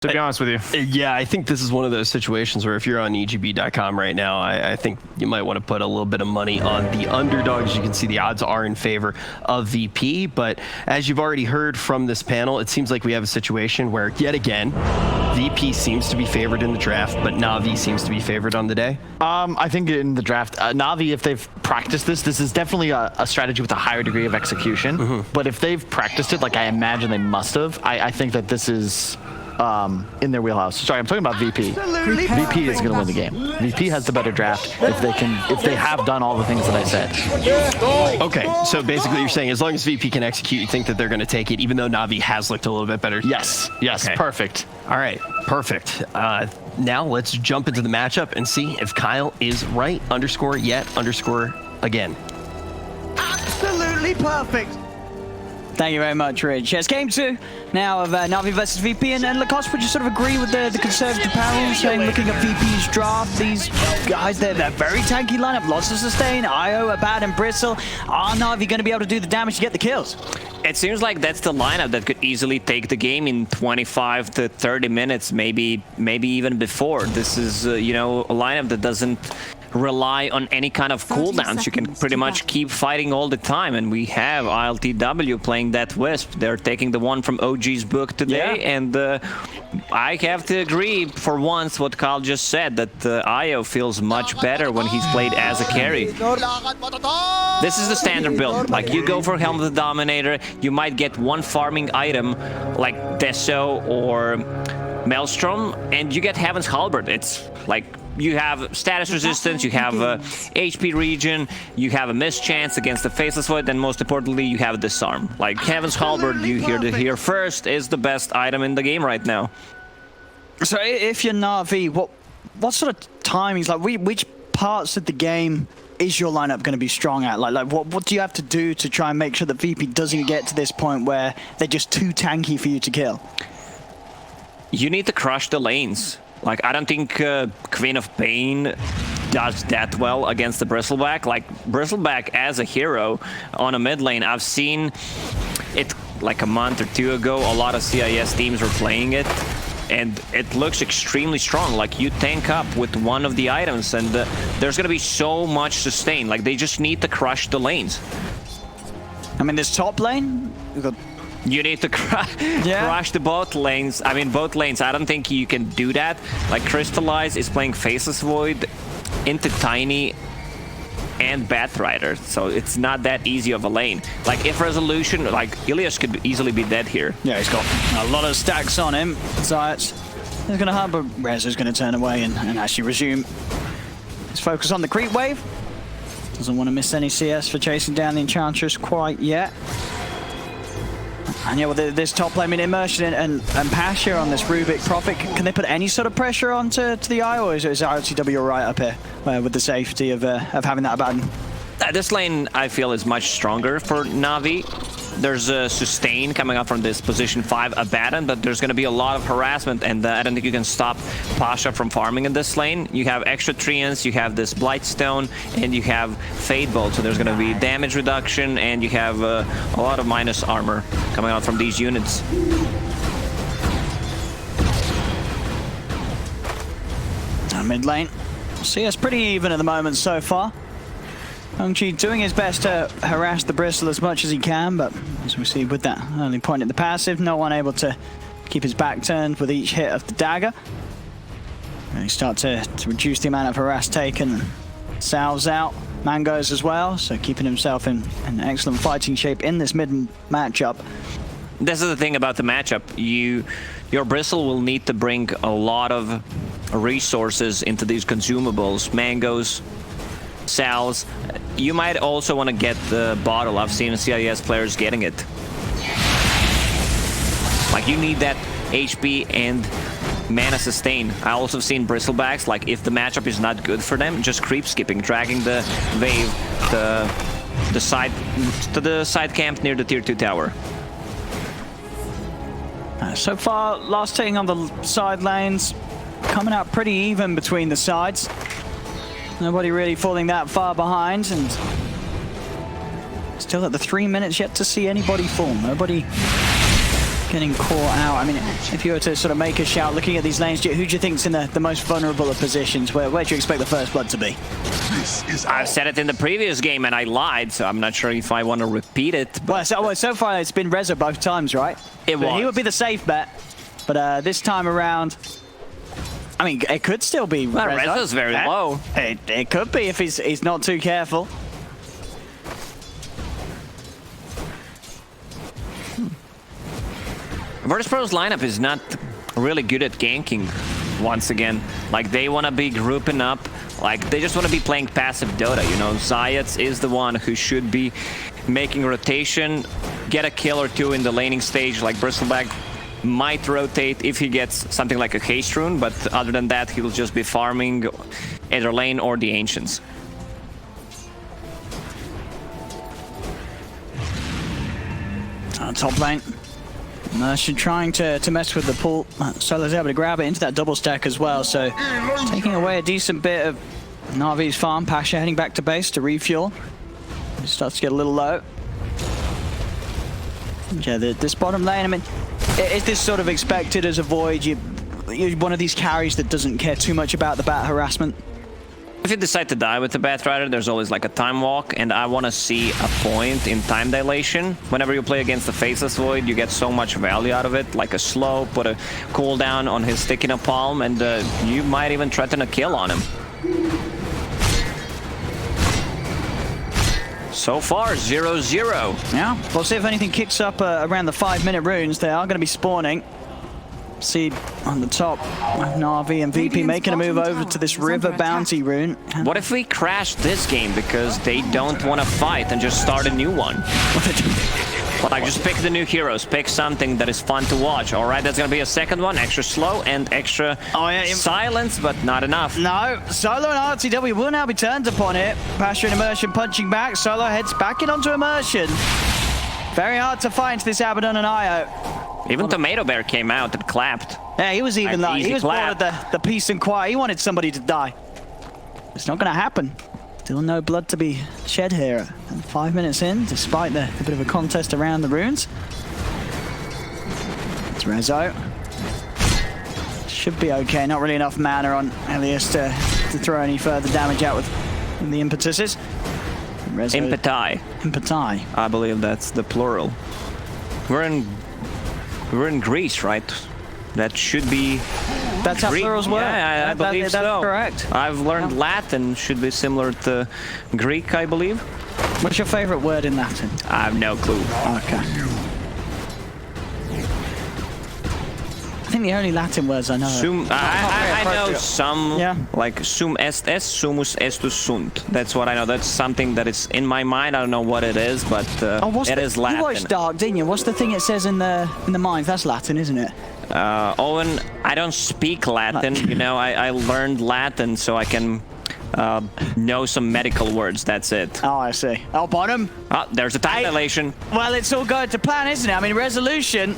to be honest with you. Yeah, I think this is one of those situations where if you're on EGB.com right now, I think you might want to put a little bit of money on the underdogs. You can see the odds are in favor of VP, but as you've already heard from this panel, it seems like we have a situation where, yet again, VP seems to be favored in the draft, but Na'Vi seems to be favored on the day. I think in the draft, Na'Vi, if they've practiced this is definitely a strategy with a higher degree of execution. But if they've practiced it, like I imagine they must have, I think that this is in their wheelhouse. Sorry, I'm talking about VP. VP is going to win the game. VP has the better draft if they have done all the things that I said. Okay, so basically you're saying as long as VP can execute, you think that they're going to take it, even though Na'Vi has looked a little bit better? Yes, Okay. Perfect. All right, perfect. Now let's jump into the matchup and see if Kyle is right. Underscore yet, underscore again. Absolutely perfect. Thank you very much, Rich. Yes, game 2 now of Na'Vi versus VP, and Lacoste, would you sort of agree with the conservative panel saying, looking at VP's draft, these guys, they're very tanky lineup, lots of sustain, IO, Abaddon, Bristle. Are Na'Vi going to be able to do the damage to get the kills? It seems like that's the lineup that could easily take the game in 25 to 30 minutes, maybe even before. This is, you know, a lineup that doesn't rely on any kind of cooldowns. You can pretty much keep fighting all the time, and we have iLTW playing that Wisp. They're taking the one from OG's book today, and I have to agree for once what Kyle just said, that IO feels much better when he's played as a carry. This is the standard build. Like, you go for Helm of the Dominator, you might get one farming item like Deso or Maelstrom, and you get Heaven's Halberd. It's like, you have status resistance, you have HP regen, you have a mischance against the Faceless Void, and most importantly, you have Disarm. Like, Heaven's Halberd, you hear it here first, is the best item in the game right now. So if you're Na'Vi, what sort of timings, like which parts of the game is your lineup going to be strong at? Like what do you have to do to try and make sure that VP doesn't get to this point where they're just too tanky for you to kill? You need to crush the lanes. Like, I don't think Queen of Pain does that well against the Bristleback. Like, Bristleback as a hero on a mid lane, I've seen it like a month or two ago. A lot of CIS teams were playing it, and it looks extremely strong. Like, you tank up with one of the items, and there's going to be so much sustain. Like, they just need to crush the lanes. I mean, this top lane, we've got... You need to crush the both lanes. I mean, both lanes. I don't think you can do that. Like, Crystallize is playing Faceless Void into Tiny and Batrider, so it's not that easy of a lane. Like, if Resolution, like, Ilias could easily be dead here. Yeah, he's got a lot of stacks on him. Zayat's going to hurt, but Rez is going to turn away and actually resume his focus on the creep wave. Doesn't want to miss any CS for chasing down the Enchantress quite yet. And yeah, well, this top lane, I mean, Immersion and Pasha on this Rubik Prophet, can they put any sort of pressure onto the eye, or is iLTW all right up here with the safety of having that Abaddon? This lane, I feel, is much stronger for Na'Vi. There's a sustain coming up from this position 5 Abaddon, but there's going to be a lot of harassment, and I don't think you can stop Pasha from farming in this lane. You have extra treants, you have this Blightstone, and you have Fade Bolt, so there's going to be damage reduction, and you have a lot of minus armor coming out from these units. Mid lane, CS pretty even at the moment so far. Hongchi doing his best to harass the Bristle as much as he can, but as we see with that early point at the passive, no one able to keep his back turned with each hit of the dagger. Really start to reduce the amount of harass taken. Salves out, Mangoes as well, so keeping himself in an excellent fighting shape in this mid matchup. This is the thing about the matchup. Your Bristle will need to bring a lot of resources into these consumables, Mangoes, Salves. You might also want to get the bottle. I've seen CIS players getting it. Like, you need that HP and mana sustain. I also seen Bristlebacks, like, if the matchup is not good for them, just creep skipping, dragging the wave to the side camp near the tier 2 tower. So far, last hitting on the side lanes, coming out pretty even between the sides. Nobody really falling that far behind, and still at the 3 minutes yet to see anybody fall. Nobody getting caught out. I mean, if you were to sort of make a shout, looking at these lanes, who do you think's in the most vulnerable of positions? Where do you expect the first blood to be? I've said it in the previous game and I lied, so I'm not sure if I want to repeat it. Well, so far it's been Reza both times, right? It was. He would be the safe bet, but this time around, I mean, it could still be Well, Reza. Reza's very low. It could be if he's not too careful. Virtus.pro's lineup is not really good at ganking once again. Like, they want to be grouping up. Like, they just want to be playing passive Dota, you know. Zayats is the one who should be making rotation, get a kill or two in the laning stage. Like, Bristleback might rotate if he gets something like a haste rune, but other than that, he'll just be farming either lane or the Ancients. Top lane. Merchant trying to mess with the pull. Solo's able to grab it into that double stack as well, so taking away a decent bit of Na'Vi's farm. Pasha heading back to base to refuel. It starts to get a little low. Yeah, this bottom lane, I mean, is this sort of expected as a Void? You're one of these carries that doesn't care too much about the bat harassment? If you decide to die with the Batrider, there's always like a time walk, and I want to see a point in time dilation. Whenever you play against the Faceless Void, you get so much value out of it, like a slow, put a cooldown on his stick in a palm, and you might even threaten a kill on him. So far, 0-0. Yeah, we'll see if anything kicks up around the 5-minute runes. They are going to be spawning. See on the top, Na'Vi and VP making a move over to this River Bounty rune. What if we crash this game because they don't want to fight and just start a new one? Like, just pick the new heroes, pick something that is fun to watch. All right, that's going to be a second one, extra slow and extra silence, but not enough. No, Solo and iLTW will now be turned upon it. Pasha and Immersion punching back. Solo heads back in onto Immersion. Very hard to find this Abaddon and Io. Even Tomato Bear came out and clapped. Yeah, he was even like, he was part of the peace and quiet. He wanted somebody to die. It's not going to happen. Still no blood to be shed here. And 5 minutes in, despite the bit of a contest around the runes. It's Rezo. Should be okay. Not really enough mana on Elias to throw any further damage out with the impetuses. Rezo, Impeti. I believe that's the plural. We're in Greece, right? That should be... That's how plurals work. Yeah, I believe so. That's correct. I've learned Latin, should be similar to Greek, I believe. What's your favorite word in Latin? I have no clue. Okay. I think the only Latin words I know. I know some, yeah. like sum est sumus estus sunt. That's what I know. That's something that is in my mind. I don't know what it is, but it is Latin. You watched Dark, didn't you? What's the thing it says in the mines? That's Latin, isn't it? Owen, I don't speak Latin. You know, I learned Latin so I can know some medical words. That's it. Oh, I see. Oh, bottom. Oh, there's a time dilation. Well, it's all going to plan, isn't it? I mean, resolution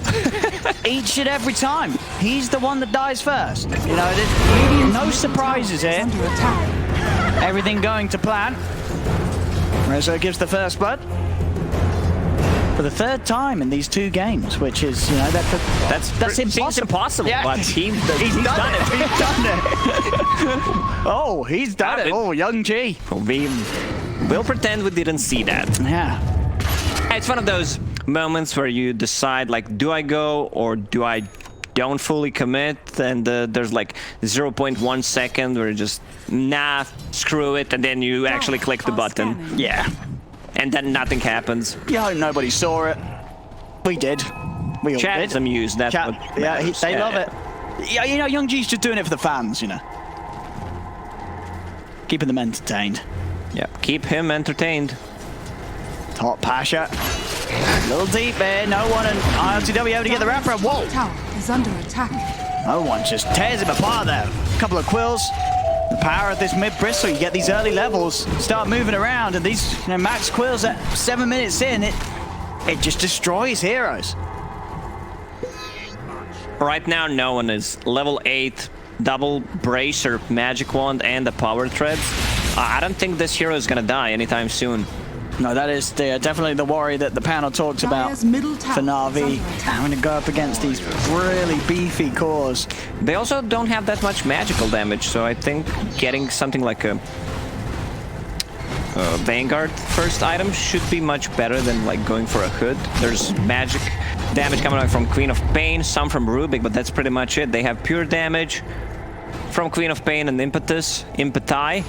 each and every time. He's the one that dies first. You know, there's no surprises here. Everything going to plan. Rezo gives the first blood. For the third time in these 2 games, which is, you know, that's impossible. Seems impossible, yeah. but he's done it. He's done it. Oh, he's done it. Oh, young G. We'll pretend we didn't see that. Yeah. It's one of those moments where you decide, like, do I go or do I don't fully commit? And there's like 0.1 second where you just, nah, screw it, and then you actually click the button. Yeah. And then nothing happens. Yeah, I hope nobody saw it. We did. We all Chat did. is amused. That's what yeah, matters. they love it. Yeah, you know, Young G's just doing it for the fans, you know. Keeping them entertained. Yeah, keep him entertained. Top Pasha. A little deep there. No one and iLTW able to get the wrapper. Whoa. Tower is under attack. No one just tears him apart there. A couple of quills. The power of this mid-Bristol, you get these early levels, start moving around, and these max quills at 7 minutes in, it just destroys heroes. Right now, no one is level 8, double bracer, magic wand, and the power threads. I don't think this hero is gonna die anytime soon. No, that is definitely the worry that the panel talked about Dire's middle tower for is Na'Vi, under attack. having to go up against these really beefy cores. They also don't have that much magical damage, so I think getting something like a Vanguard first item should be much better than like going for a hood. There's magic damage coming out from Queen of Pain, some from Rubik, but that's pretty much it. They have pure damage from Queen of Pain and Impeti.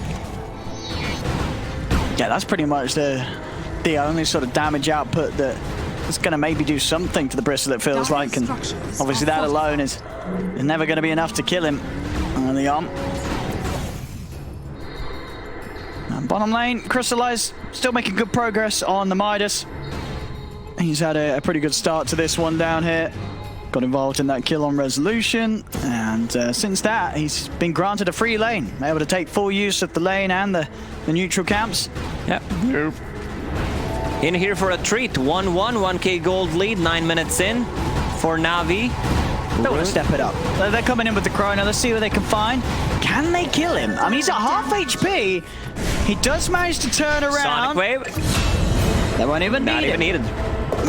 Yeah, that's pretty much the only sort of damage output that is going to maybe do something to the Bristle, it feels like. And obviously that alone is never going to be enough to kill him early on. And bottom lane, Crystallize still making good progress on the Midas. He's had a pretty good start to this one down here. Got involved in that kill on Resolution, and since that, he's been granted a free lane. Able to take full use of the lane and the neutral camps. Yeah, we're in here for a treat. 1-1, 1k gold lead, 9 minutes in for Na'Vi. They want to step it up. They're coming in with the Chrono. Let's see what they can find. Can they kill him? I mean, he's at half HP. He does manage to turn around. Sonic Wave. They won't even Not need even it. needed.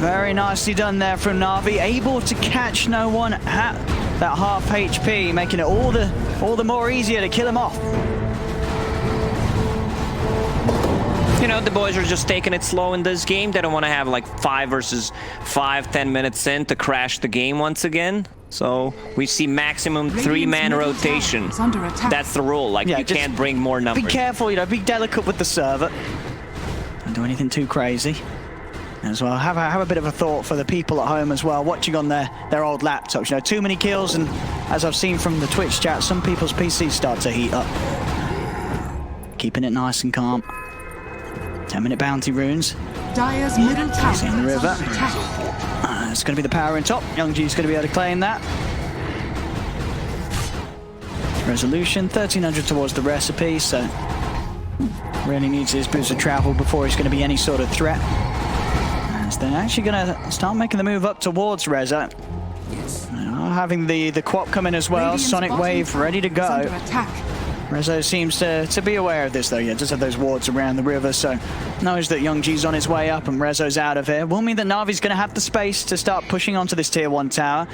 Very nicely done there from Na'Vi. Able to catch no one at that half HP, making it all the more easier to kill him off. You know, the boys are just taking it slow in this game. They don't want to have like 5 versus 5, 10 minutes in to crash the game once again. So we see maximum 3-man rotation. That's the rule. Like, Yeah, you just can't bring more numbers. Be careful, you know, be delicate with the server. Don't do anything too crazy. As well, have a bit of a thought for the people at home as well, watching on their old laptops. You know, too many kills, and as I've seen from the Twitch chat, some people's PCs start to heat up. Keeping it nice and calm. 10-minute bounty runes. Dire's middle tower In the is river. under attack. It's going to be the power in top. Young G's going to be able to claim that. Resolution, 1300 towards the recipe, so really needs his boost of travel before he's going to be any sort of threat. As they're actually going to start making the move up towards Reza. Having the Quap come in as well. Radiant's Sonic bottom Wave ready to is go. under attack. Rezo seems to be aware of this though, yeah, just have those wards around the river, so knows that Young G's on his way up and Rezo's out of here. Will mean that Na'Vi's going to have the space to start pushing onto this tier 1 tower.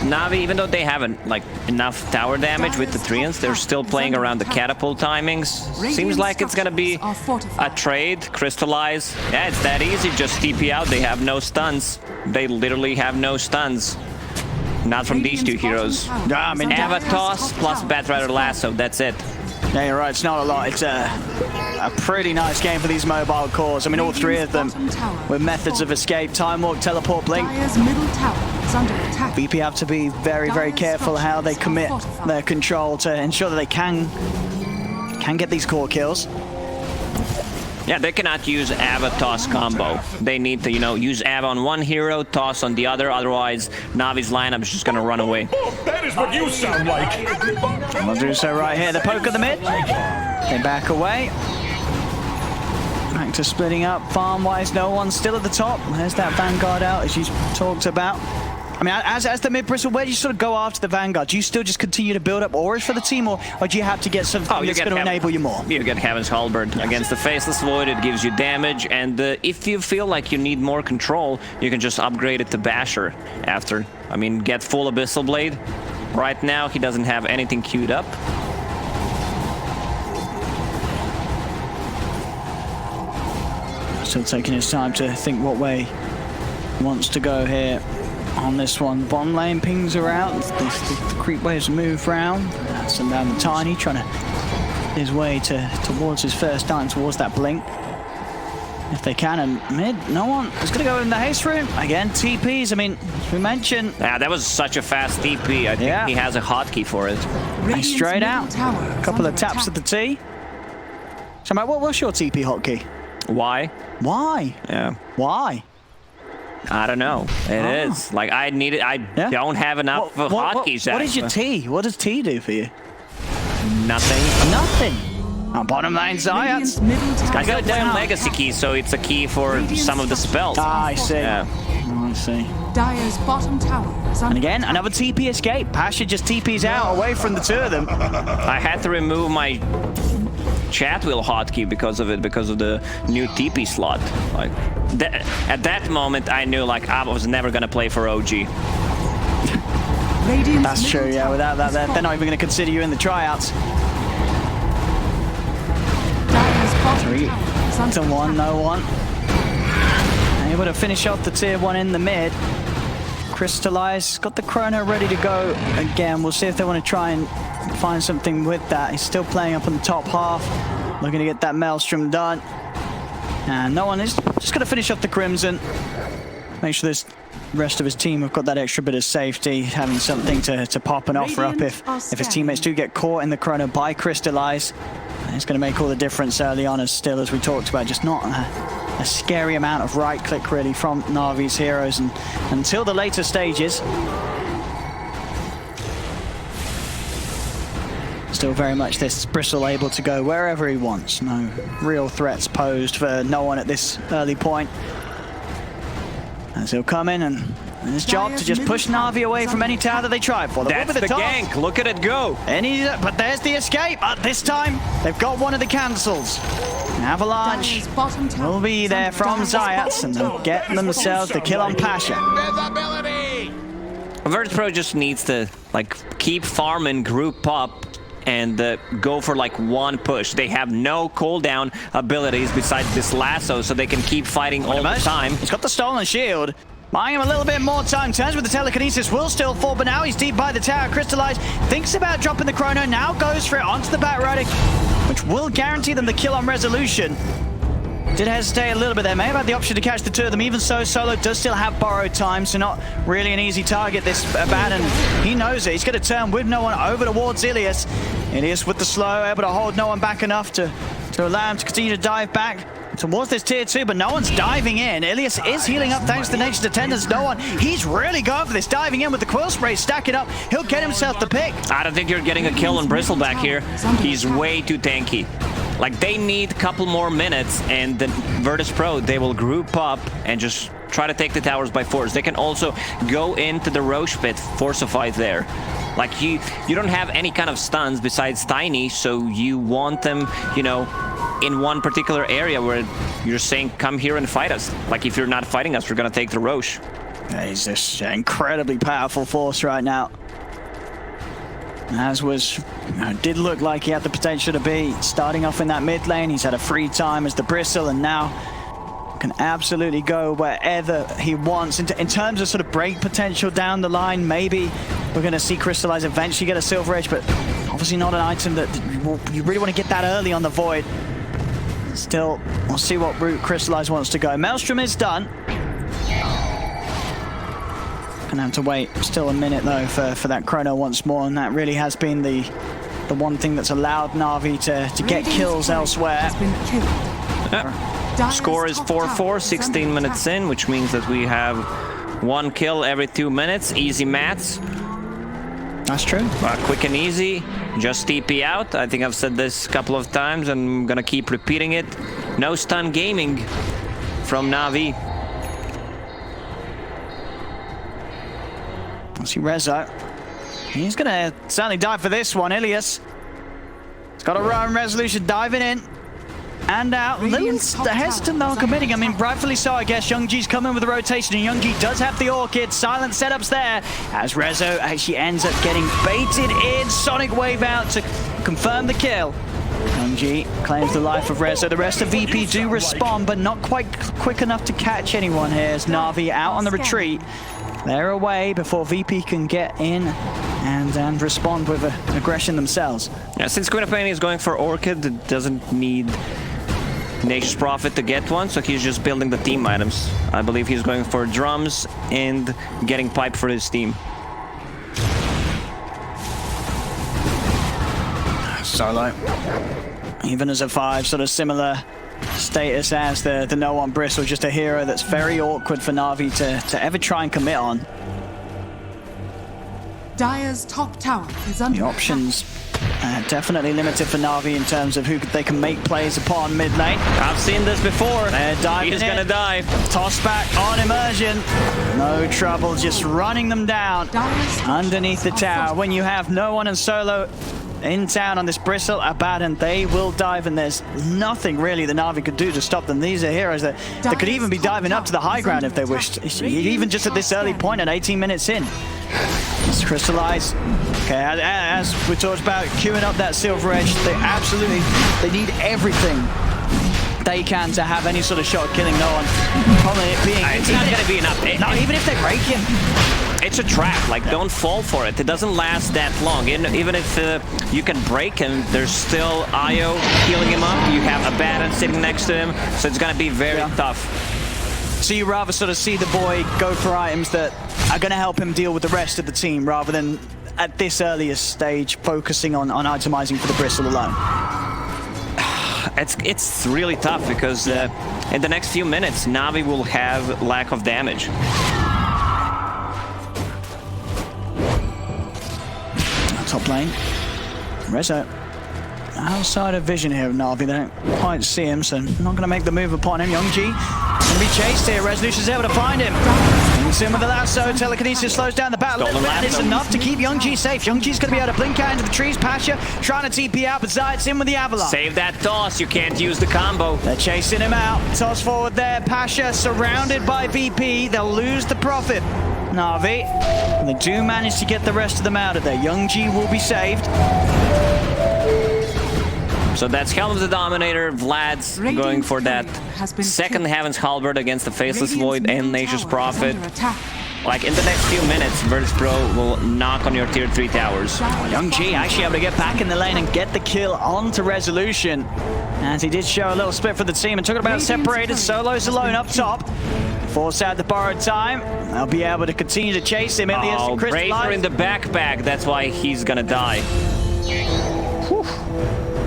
Na'Vi, even though they haven't like enough tower damage with the Treants, they're still playing around the catapult timings. Seems like it's gonna be a trade. Crystallize. Yeah, it's that easy. Just TP out. They have no stuns. They literally have no stuns. Not from these two heroes. Yeah, I mean, Avatos plus Batrider Lasso. That's it. Yeah, you're right, it's not a lot. It's a pretty nice game for these mobile cores. I mean, all three of them with methods of escape, time walk, teleport, blink. Dire's middle tower is under attack. VP have to be very, very careful how they commit their control to ensure that they can get these core kills. Yeah, they cannot use Ava-Toss combo. They need to, you know, use Ava on one hero, Toss on the other, otherwise Navi's lineup is just gonna run away. That is what you sound like. And we'll do so right here. The poke of the mid. They back away. Back to splitting up. Farm-wise, no one still at the top. There's that Vanguard out, as you talked about. I mean, as the mid-Bristol, where do you sort of go after the Vanguard? Do you still just continue to build up auras for the team, or do you have to get something that's going to enable you more? You get Heaven's Halberd against the Faceless Void. It gives you damage, and if you feel like you need more control, you can just upgrade it to Basher after. I mean, get full Abyssal Blade. Right now, he doesn't have anything queued up. Still taking his time to think what way he wants to go here. On this one, bottom lane pings are out. The creep waves move round. Send down the Tiny, trying to his way towards his first time towards that blink. If they can, and mid, no one is going to go in the haste room. Again, TPs, I mean, as we mentioned. Yeah, that was such a fast TP. I think he has a hotkey for it. Radiant's Straight middle out. tower A is couple under of taps attack. at the T. So, mate, what's your TP hotkey? Why? Why? Yeah. Why? I don't know. It is. Like, I need it. I don't have enough hotkeys. What is your T? What does T do for you? Nothing. Nothing. On bottom lane, Radiant's Zayat. middle tower. I got down legacy key, so it's a key for some of the spells. Ah, I see. Yeah. I see. Dire's bottom tower is under And again, another TP escape. Pasha just TPs out away from the two of them. I had to remove my chat wheel hotkey because of it, because of the new TP slot. Like at that moment, I knew like I was never gonna play for OG. That's true, yeah. Without that, they're not even going to consider you in the tryouts. 3-1, no one. Able to finish off the tier 1 in the mid. Crystallize, got the chrono ready to go again. We'll see if they want to try and find something with that. He's still playing up on the top half, looking to get that Maelstrom done. And no one is just going to finish off the Crimson. Make sure this rest of his team have got that extra bit of safety, having something to pop and offer up if his teammates do get caught in the chrono by Crystallize. It's going to make all the difference early on, as we talked about, just not a scary amount of right click really from Na'Vi's heroes, and until the later stages. Still very much this Bristle able to go wherever he wants. No real threats posed for no one at this early point. As he'll come in, and his job to just push Na'Vi away from any tower that they try for. That's the gank. Look at it go. But there's the escape. This time, they've got one of the cancels. Avalanche will be there from Zayats, and they'll get themselves the kill on Pasha. Virtus.pro just needs to like keep farming, group up, and go for like one push. They have no cooldown abilities besides this lasso, so they can keep fighting all the time. He's got the stolen shield. Buying him a little bit more time. Turns with the telekinesis, will still fall, but now he's deep by the tower. Crystallize thinks about dropping the chrono, now goes for it onto the Batrotic, which will guarantee them the kill on Resolution. Did hesitate a little bit there. May have had the option to catch the two of them. Even so, Solo does still have borrowed time, so not really an easy target, this Abaddon. He knows it. He's going to turn with no one over towards Ilias. Ilias with the slow, able to hold no one back enough to allow him to continue to dive back towards this tier 2, but no one's diving in. Ilias is healing up thanks to the Nature's Attendants. No one, he's really going for this, diving in with the Quill Spray, stacking up. He'll get himself the pick. I don't think you're getting a kill on Bristleback here. He's way too tanky. Like, they need a couple more minutes, and the Virtus.pro, they will group up and just try to take the towers by force. They can also go into the Roche pit, force a fight there. Like, you don't have any kind of stuns besides Tiny, so you want them, you know, in one particular area where you're saying, come here and fight us. Like, if you're not fighting us, we're gonna take the Roche. Yeah, he's this incredibly powerful force right now. As did look like he had the potential to be starting off in that mid lane. He's had a free time as the Bristle, and now can absolutely go wherever he wants. In terms of sort of break potential down the line, maybe we're going to see Crystallize eventually get a Silver Edge, but obviously not an item that you really want to get that early on the Void. Still, we'll see what route Crystallize wants to go. Maelstrom is done. Gonna have to wait still a minute though for that chrono once more, and that really has been the one thing that's allowed Na'Vi to get kills elsewhere. Score is 4-4, 16 minutes in, which means that we have one kill every 2 minutes. Easy maths. That's true. Quick and easy. Just TP out. I think I've said this a couple of times, and I'm gonna keep repeating it. No stun gaming from Na'Vi. I see Rezo. He's gonna certainly dive for this one. Ilias. He's got a run. Resolution diving in and out. A little hesitant though, committing. I mean, rightfully so, I guess. Youngji's coming with the rotation, and Youngji does have the Orchid. Silent setups there as Rezo actually ends up getting baited in. Sonic Wave out to confirm the kill. Youngji claims the life of Rezo. The rest of VP do respond, but not quite quick enough to catch anyone here as Na'Vi out on the retreat. They're away before VP can get in and respond with aggression themselves. Yeah, since Queen of Pain is going for Orchid, it doesn't need Nature's Prophet to get one, so he's just building the team items. I believe he's going for drums and getting pipe for his team. Solo. Even as a 5, sort of similar status as the No One Bristle, just a hero that's very awkward for Na'Vi to ever try and commit on. Dire's top tower is under The options definitely limited for Na'Vi in terms of who they can make plays upon mid lane. I've seen this before. He's gonna dive. Toss back on immersion. No trouble, just running them down underneath the tower. When you have no one and Solo in town on this Bristle, Abaddon. They will dive, and there's nothing really the Na'Vi could do to stop them. These are heroes that could even be diving up to the high ground if they wished, even just at this early point at 18 minutes in. Let's crystallize. Okay, as we talked about, queuing up that Silver Edge, they need everything they can to have any sort of shot at killing no one. Probably it being... It's not going to be enough. Even if they break him. It's a trap, like don't fall for it. It doesn't last that long. Even if you can break him, there's still Io healing him up. You have Abaddon sitting next to him, so it's gonna be very tough. So you rather sort of see the boy go for items that are gonna help him deal with the rest of the team rather than at this earliest stage focusing on itemizing for the Bristle alone. It's really tough because in the next few minutes, Na'Vi will have lack of damage. Top lane. Rezo. Outside of vision here of Na'Vi. They don't quite see him, so not going to make the move upon him. Youngji going to be chased here. Resolution's able to find him. Brings him with the lasso. Telekinesis slows down the battle. And it's enough to keep Youngji safe. Youngji's going to be able to blink out into the trees. Pasha trying to TP out, but Zayat's in with the Avalon. Save that toss. You can't use the combo. They're chasing him out. Toss forward there. Pasha surrounded by VP. They'll lose the Prophet. Na'Vi, and they do manage to get the rest of them out of there. Youngji will be saved. So that's Helm of the Dominator, Vlad's going for that second Heaven's Halberd against the Faceless Void and Nature's Prophet. Like in the next few minutes, Virtus Pro will knock on your tier 3 towers. Youngji actually able to get back in the lane and get the kill onto Resolution. As he did show a little split for the team and talking about separated, Solo's alone up top. Force out the borrowed time. They'll be able to continue to chase him in the instant crystallize. Razor in the backpack, that's why he's gonna die.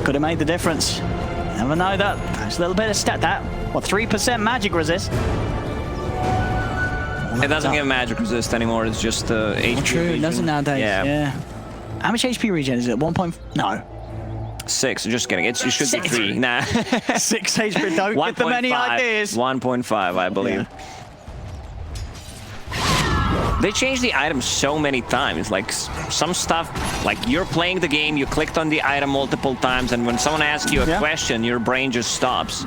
Could have made the difference. Never know that. There's a little bit of stat that. What, 3% magic resist? It doesn't give magic resist anymore, it's just HP. True, it doesn't nowadays. Yeah. How much HP regen is it? 1 point... No. 6, just kidding. It should be 3. Nah. 6 HP, don't get them any ideas. 1.5, I believe. Yeah. They changed the item so many times. Like some stuff, like you're playing the game, you clicked on the item multiple times, and when someone asks you a question, your brain just stops.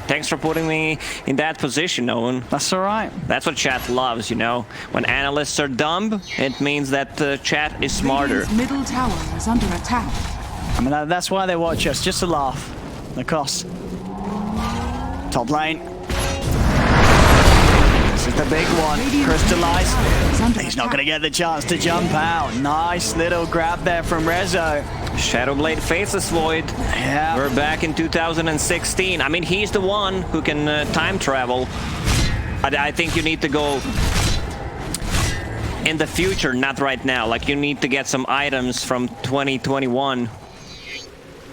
Thanks for putting me in that position, Owen. That's all right. That's what chat loves, you know. When analysts are dumb, it means that the chat is smarter. Radiant's middle tower is under attack. I mean, that's why they watch us, just to laugh. The cost. Top lane. This is the big one. Crystallize. He's not going to get the chance to jump out. Nice little grab there from Rezo. Shadowblade Faceless Void. Yeah. We're back in 2016. I mean, he's the one who can time travel. I think you need to go in the future, not right now. Like, you need to get some items from 2021.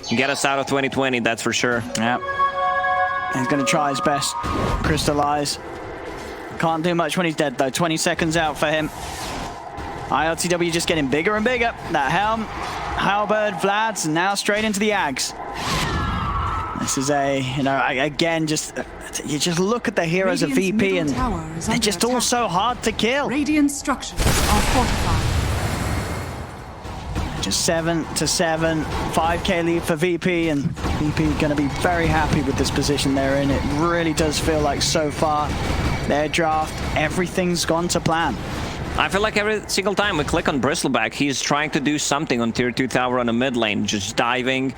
Get us out of 2020, that's for sure. Yeah. He's going to try his best. Crystallize. Can't do much when he's dead, though. 20 seconds out for him. iLTW just getting bigger and bigger. That Helm, Halberd, Vlad's, and now straight into the Ags. This is a, you know, again, just you just look at the heroes of VP, and they're just all so hard to kill. Radiant structures are fortified. Just 7-7, 5k lead for VP, and VP going to be very happy with this position they're in. It really does feel like so far their draft, everything's gone to plan. I feel like every single time we click on Bristleback, he's trying to do something on tier 2 tower on the mid lane, just diving.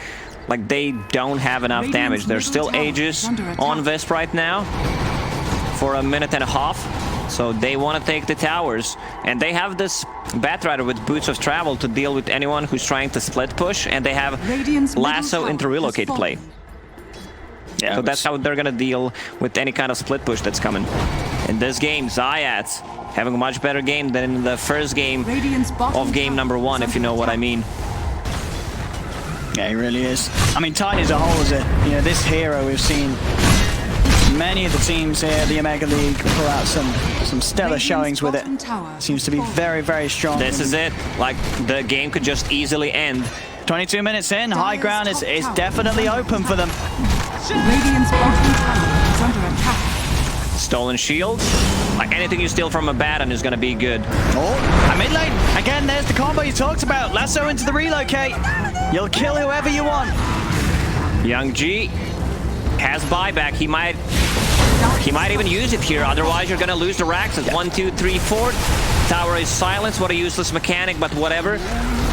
Like, they don't have enough damage. There's still Aegis on Wisp right now for a minute and a half. So they want to take the towers. And they have this Batrider with Boots of Travel to deal with anyone who's trying to split push. And they have Lasso into relocate play. Yeah, so that's how they're going to deal with any kind of split push that's coming. In this game, Zayat's having a much better game than in the first game of game number 1, if you know what I mean. Yeah, he really is. I mean, Tiny as a whole is this hero we've seen many of the teams here, the Omega League, pull out some stellar showings with it. Seems to be very, very strong. This is it. Like, the game could just easily end. 22 minutes in, high ground is definitely open for them. Radiant's bottom tower is under attack. Stolen shield. Like, anything you steal from Abaddon is going to be good. Oh, a mid lane. Again, there's the combo you talked about. Lasso into the relocate. You'll kill whoever you want. Young G has buyback. He might even use it here. Otherwise, you're gonna lose the racks. It's 1, 2, 3, 4. Tower is silenced. What a useless mechanic, but whatever.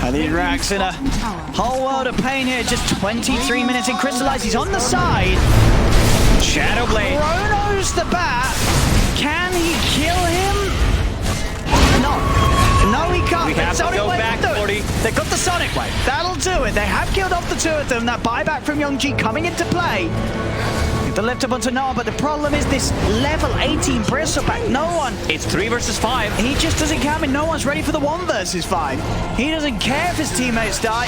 And these racks in a whole world of pain here. Just 23 minutes in. Crystallize. He's on the side. Shadow Blade. Chronos the bat. Can he kill him? No, he can't. We have to go back, 40. They got the Sonic Wave. That'll do it. They have killed off the two of them. That buyback from Young G coming into play. The lift up onto Noah, but the problem is this level 18 Bristleback. No one. It's 3 versus 5. He just doesn't count, and no one's ready for the 1 versus 5. He doesn't care if his teammates die.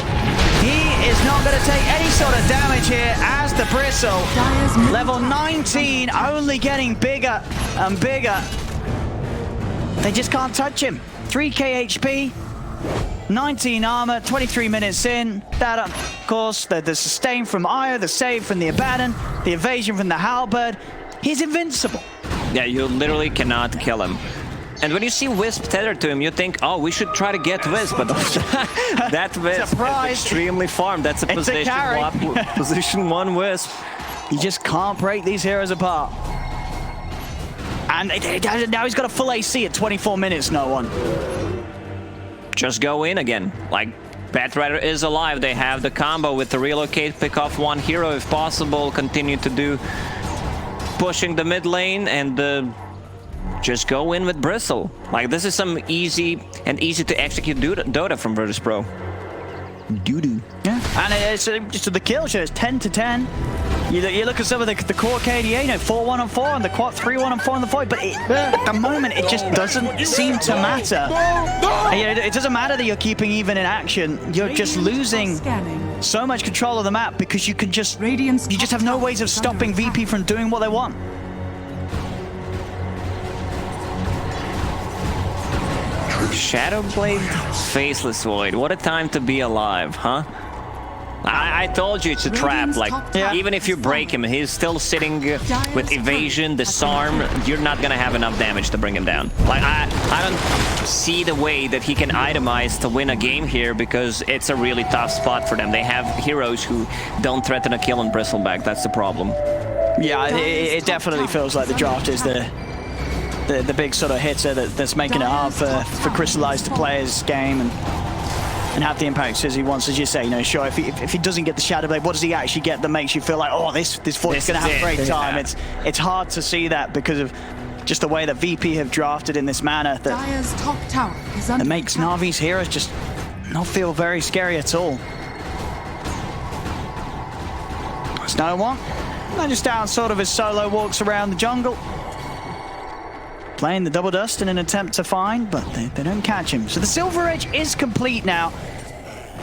He is not going to take any sort of damage here as the Bristle. Level 19, only getting bigger and bigger. They just can't touch him. 3k HP, 19 armor, 23 minutes in. That, of course, the sustain from Io, the save from the Abaddon, the evasion from the Halberd. He's invincible. Yeah, you literally cannot kill him. And when you see Wisp tethered to him, you think, oh, we should try to get Wisp, but that Wisp is extremely farmed. That's a position 1 Wisp. You just can't break these heroes apart. And now he's got a full AC at 24 minutes, no one. Just go in again. Like, Batrider is alive. They have the combo with the relocate, pick off 1 hero if possible, continue to do pushing the mid lane, and just go in with Bristle. Like, this is some easy to execute Dota from Virtus Pro. Doo-doo. Yeah, and it's just the kill share is 10 to 10. You look at some of the core KDA, you know, 4-1 on 4, and the quad 3-1 on 4 on the void, but at the moment it just doesn't seem to matter. And, it doesn't matter that you're keeping even in action. You're just losing so much control of the map because you just have no ways of stopping VP from doing what they want. Shadowblade, Faceless Void. What a time to be alive, huh? I told you it's a trap. Like, even if you break him, he's still sitting with evasion, disarm. You're not gonna have enough damage to bring him down. Like, I don't see the way that he can itemize to win a game here because it's a really tough spot for them. They have heroes who don't threaten a kill on Bristleback. That's the problem. Yeah, it definitely feels like the draft is the big sort of hitter that's making it hard for Crystallize to play his game and have the impact as he wants. As you say, you know, sure, if he doesn't get the Shadow Blade, what does he actually get that makes you feel like, oh, this Void's going to have a great time? It's hard to see that because of just the way that VP have drafted in this manner that makes Na'Vi's heroes just not feel very scary at all. There's no one. They're just down sort of as Solo walks around the jungle. Playing the double dust in an attempt to find, but they don't catch him. So the Silver Edge is complete now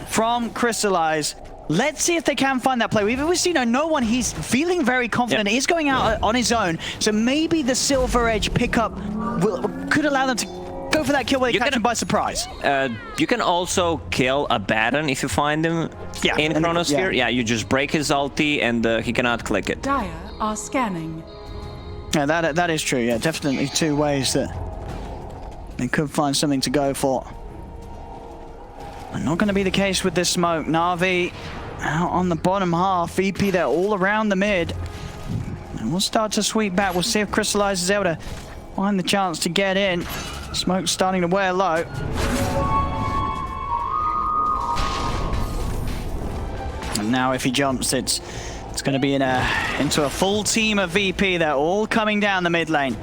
from Crystallize. Let's see if they can find that play. We've seen no one. He's feeling very confident. He's going out on his own. So maybe the Silver Edge pickup could allow them to go for that kill where they catch him by surprise. You can also kill Abaddon if you find him in Chronosphere. Yeah, you just break his ulti and he cannot click it. Dire are scanning. Yeah, that is true. Yeah, definitely 2 ways that they could find something to go for. But not going to be the case with this smoke. Na'Vi out on the bottom half. VP, they're all around the mid. And we'll start to sweep back. We'll see if Crystallize is able to find the chance to get in. Smoke's starting to wear low. And now if he jumps, it's going to be into a full team of VP. They're all coming down the mid lane.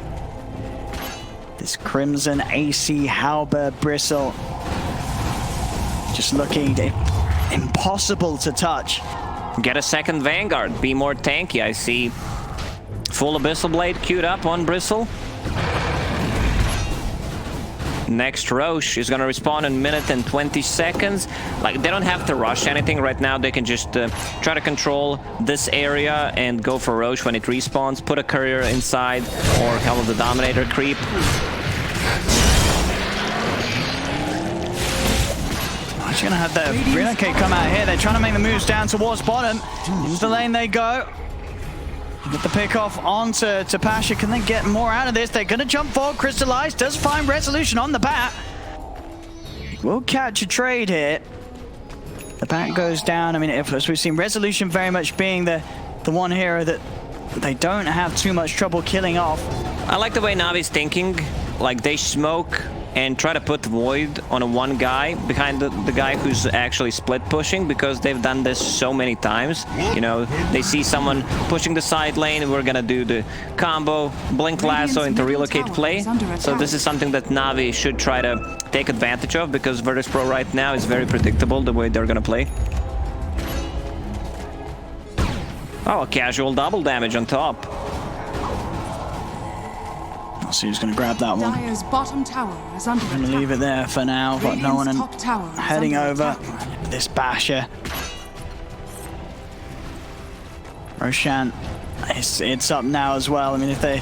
This Crimson AC Halberd Bristle just looking impossible to touch. Get a second Vanguard. Be more tanky. I see full Abyssal Blade queued up on Bristle. Next Roche is going to respawn in a minute and 20 seconds. Like, they don't have to rush anything right now. They can just try to control this area and go for Roche when it respawns. Put a courier inside or come with the Dominator creep. She's going to have the relocate come out here. They're trying to make the moves down towards bottom. Into the lane they go. Get the pick off onto Pasha. Can they get more out of this? They're going to jump forward. Crystallize does find resolution on the bat. We'll catch a trade here. The back goes down. I mean, as we've seen, Resolution very much being the one hero that they don't have too much trouble killing off. I like the way Navi's thinking. Like, they smoke and try to put Void on a one guy behind the guy who's actually split pushing, because they've done this so many times. You know, they see someone pushing the side lane and we're gonna do the combo, blink lasso into relocate play. So this is something that Navi should try to take advantage of, because Virtus Pro right now is very predictable the way they're gonna play. Oh, a casual double damage on top. I'll see who's going to grab that one. Dire's bottom tower is under I'm going to attack. leave it there for now. Got no one Radiant's top tower is heading under over. attack. This Basher. Roshan, it's up now as well. I mean, if they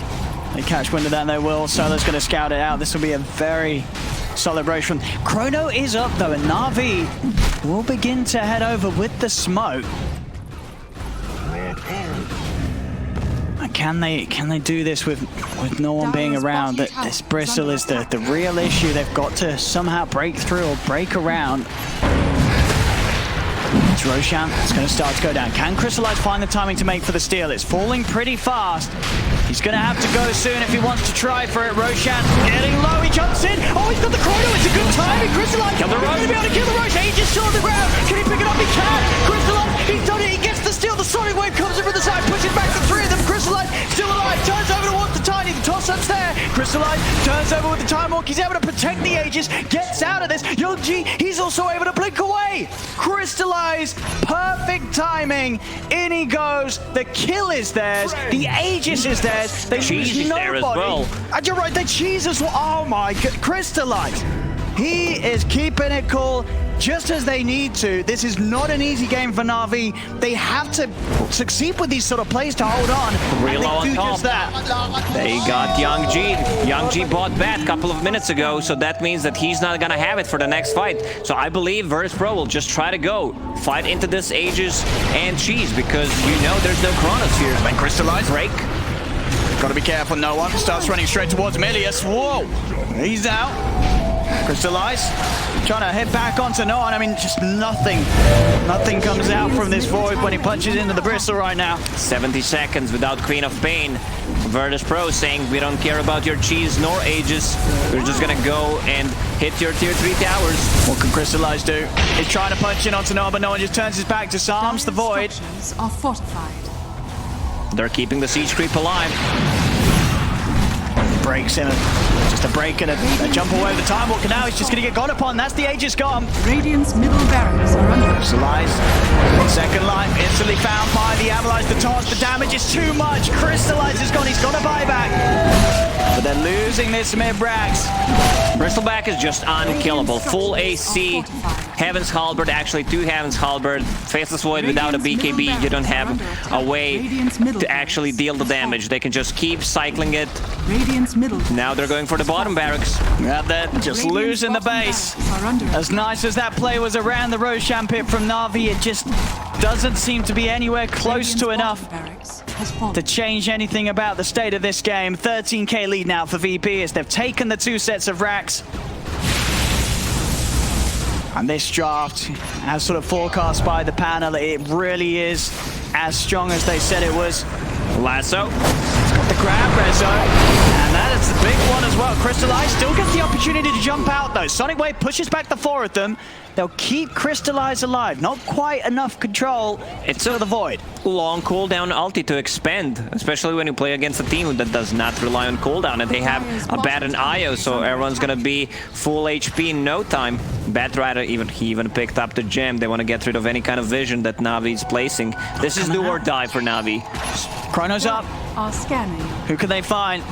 catch wind of that, they will. Solo's going to scout it out. This will be a very solid roach from Chrono is up though, and Na'Vi will begin to head over with the smoke. Can they do this with no one being around? That this Bristle is the real issue. They've got to somehow break through or break around. It's Roshan. It's going to start to go down. Can Crystallize find the timing to make for the steal? It's falling pretty fast. He's going to have to go soon if he wants to try for it. Roshan getting low. He jumps in. Oh, he's got the Chrono. It's a good timing. Crystallize going to be able to kill the Roshan. He's just still on the ground. Can he pick it up? He can. Crystallize. He's done it. He gets the steal. The Sonic Wave comes in from the side. Pushes back the three of them. Crystallize still alive. Turns over towards the Tiny. The toss-up's there. Crystallize turns over with the Time Walk. He's able to protect the Aegis. Gets out of this. Youngji, he's also able to blink away. Crystallize. Perfect timing. In he goes. The kill is theirs. The Aegis is theirs. They Cheese lose is nobody. there as well. And you're right, the Cheese as well. Oh my god. Crystallize. He is keeping it cool, just as they need to. This is not an easy game for Na'Vi. They have to succeed with these sort of plays to hold on. Real and low they on do top. just that. They got Young G. Young G bought Bat a couple of minutes ago, so that means that he's not gonna have it for the next fight. So I believe Virtus Pro will just try to go fight into this Aegis and Cheese, because you know there's no Chronos here. Then Crystallize. Break. Gotta be careful, no one starts running straight towards Milius. Whoa, he's out. Crystallize, trying to hit back onto no one. I mean, just nothing comes out from this Void when he punches into the Bristle right now. 70 seconds without Queen of Pain. Virtus Pro saying, we don't care about your Cheese nor Aegis. We're just gonna go and hit your tier 3 towers. What can Crystallize do? He's trying to punch in onto Noah, but no one just turns his back to Psalms the Void. Structures are fortified. They're keeping the siege creep alive. Breaks him. Just a break and a jump away with the Time Walker. Now he's just going to get gone upon. That's the Aegis gone. Radiant's middle barracks are under attack. Crystallize. Second life instantly found by the Avalanche. The toss, the damage is too much. Crystallize is gone. He's got a buyback. But they're losing this mid-brax. Bristleback is just unkillable. Full AC. Heaven's Halberd, actually 2 Heaven's Halberd. Faceless Void without a BKB. You don't have a way to actually deal the damage. They can just keep cycling it. Radiant's middle. Now they're going for the bottom barracks. Yeah, they're just losing the base. As nice as that play was around the Roshan pit from Na'Vi, it just doesn't seem to be anywhere close to enough to change anything about the state of this game. 13k lead now for VP as they've taken the 2 sets of racks. And this draft, as sort of forecast by the panel, it really is as strong as they said it was. Lasso. The grab, Rezo, and that is the big one as well. Crystallize still gets the opportunity to jump out though. Sonic Wave pushes back the 4 of them. They'll keep Crystallize alive. Not quite enough control. It's still the Void. Long cooldown ulti to expend, especially when you play against a team that does not rely on cooldown, and they have Abaddon IO, so everyone's gonna be full HP in no time. Batrider even picked up the gem. They want to get rid of any kind of vision that Navi's placing. This is do or die for Navi. Chrono's up. Are scanning. Who can they find?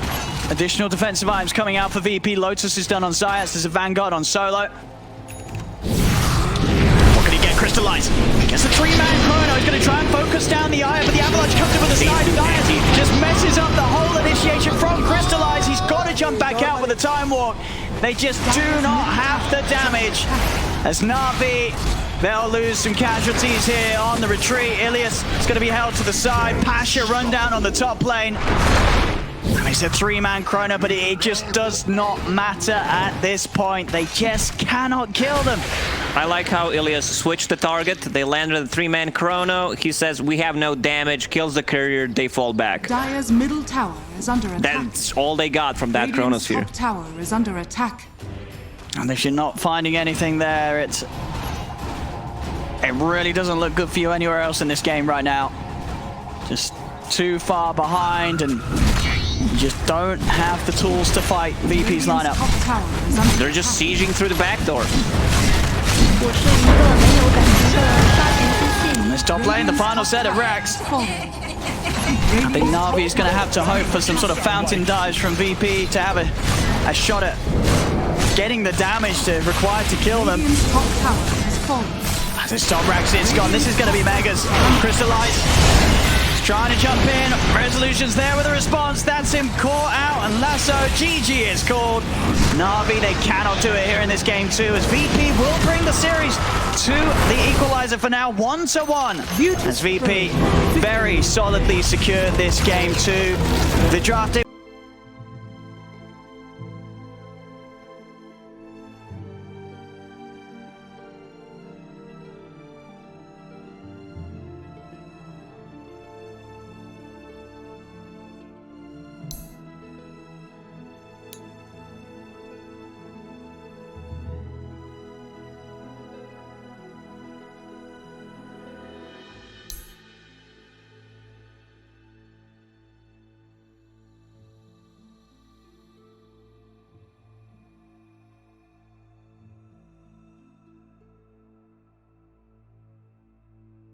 Additional defensive items coming out for VP. Lotus is done on Zayas. There's a Vanguard on Solo. What can he get? Crystallize. He gets a 3-man Chrono. He's going to try and focus down the Eye, but the Avalanche comes in with a side. Zayas just messes up the whole initiation from Crystallize. He's got to jump back out with a Time Walk. They just do not have the damage. As Na'Vi, they'll lose some casualties here on the retreat. Ilias is going to be held to the side. Pasha run down on the top lane. And it's a 3-man Chrono, but it just does not matter at this point. They just cannot kill them. I like how Ilias switched the target. They landed a 3-man chrono. He says, we have no damage, kills the courier, they fall back. Dire's middle tower is under attack. That's all they got from that Radiant's chronosphere. top tower is under attack. And if you're not finding anything there, it really doesn't look good for you anywhere else in this game right now. Just too far behind, and you just don't have the tools to fight VP's lineup. Top tower is under They're just sieging through the back door. In this top lane, the final set of Rex. I think Na'Vi is going to have to hope for some sort of fountain dives from VP to have a shot at getting the damage required to kill them. Radiant's top tower has fallen. As this top Rex is gone, this is going to be Megas. Crystallize. Trying to jump in, Resolution's there with a response, that's him caught out, and Lasso, GG is called. Na'Vi, they cannot do it here in this game 2, as VP will bring the series to the equalizer for now, 1-1. As VP very solidly secured this game 2. The draft,